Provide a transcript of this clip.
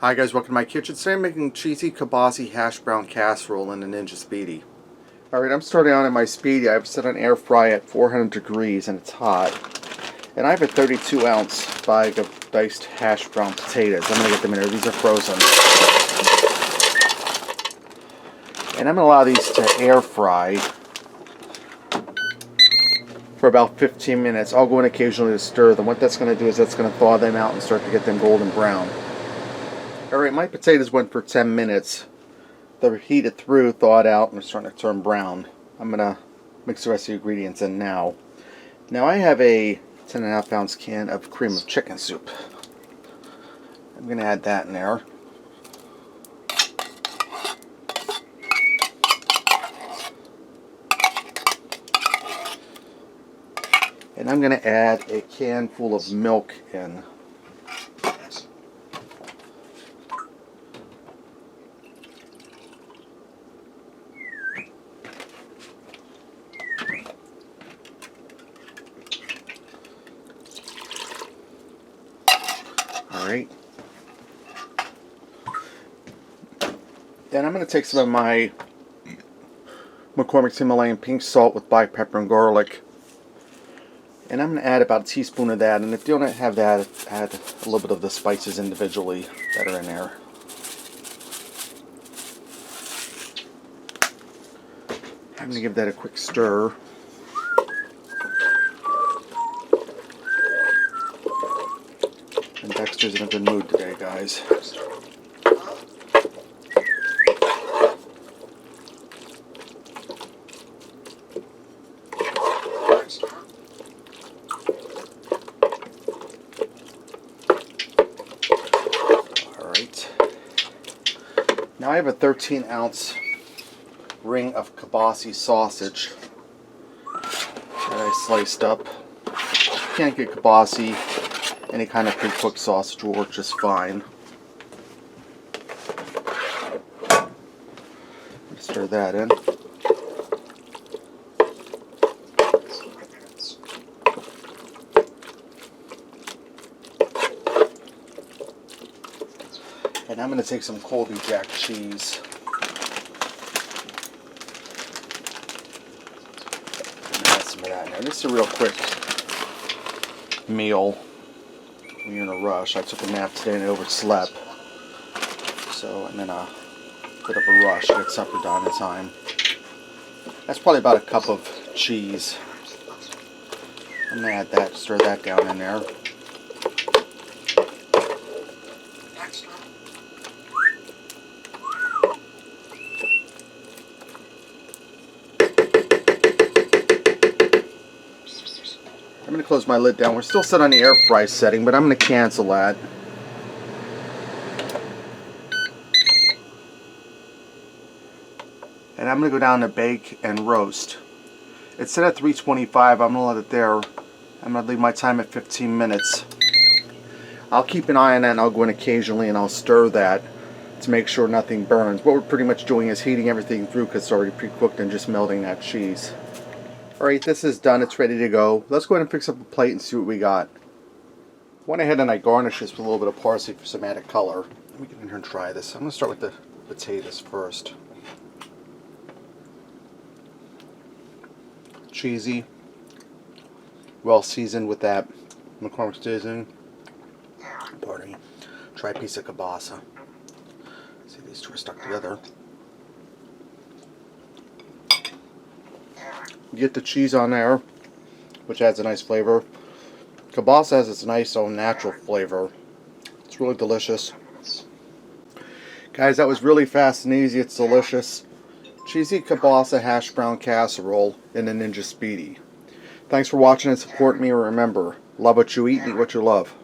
Hi guys, welcome to my kitchen. Today I'm making cheesy kielbasa hash brown casserole in the Ninja Speedi. Alright, I'm starting out in my Speedi. I've set an air fry at 400 degrees and it's hot. And I have a 32 ounce bag of diced hash brown potatoes. I'm going to get them in there. These are frozen. And I'm going to allow these to air fry for about 15 minutes. I'll go in occasionally to stir them. What that's going to do is that's going to thaw them out and start to get them golden brown. Alright, my potatoes went for 10 minutes. They're heated through, thawed out, and they're starting to turn brown. I'm going to mix the rest of the ingredients in now. Now I have a 10.5 ounce can of cream of chicken soup. I'm going to add that in there. And I'm going to add a can full of milk in. Alright. Then I'm going to take some of my McCormick's Himalayan pink salt with black pepper and garlic. And I'm going to add about a teaspoon of that. And if you don't have that, add a little bit of the spices individually that are in there. I'm going to give that a quick stir. And Dexter's in a good mood today, guys. Alright. Now I have a 13 ounce ring of kielbasa sausage that I sliced up. You can't get kielbasa. Any kind of pre-cooked sausage will work just fine. Stir that in. And I'm going to take some Colby Jack cheese. And add some of that in there. This is a real quick meal. When you're in a rush. I took a nap today and I overslept. So I'm in a bit of a rush to get supper done in time. That's probably about a cup of cheese. I'm going to add that, stir that down in there. I'm going to close my lid down. We're still set on the air fry setting, but I'm going to cancel that. And I'm going to go down to bake and roast. It's set at 325. I'm going to let it there. I'm going to leave my time at 15 minutes. I'll keep an eye on that and I'll go in occasionally and I'll stir that to make sure nothing burns. What we're pretty much doing is heating everything through because it's already pre-cooked and just melting that cheese. Alright, this is done. It's ready to go. Let's go ahead and fix up a plate and see what we got. Went ahead and I garnished this with a little bit of parsley for some added color. Let me get in here and try this. I'm going to start with the potatoes first. Cheesy. Well seasoned with that McCormick's seasoning. Pardon me. Try a piece of kielbasa. See, these two are stuck together. You get the cheese on there, which adds a nice flavor. Kielbasa has its nice own natural flavor. It's really delicious. Guys, that was really fast and easy. It's delicious. Cheesy kielbasa hash brown casserole in the Ninja Speedi. Thanks for watching and supporting me. Remember, love what you eat, eat what you love.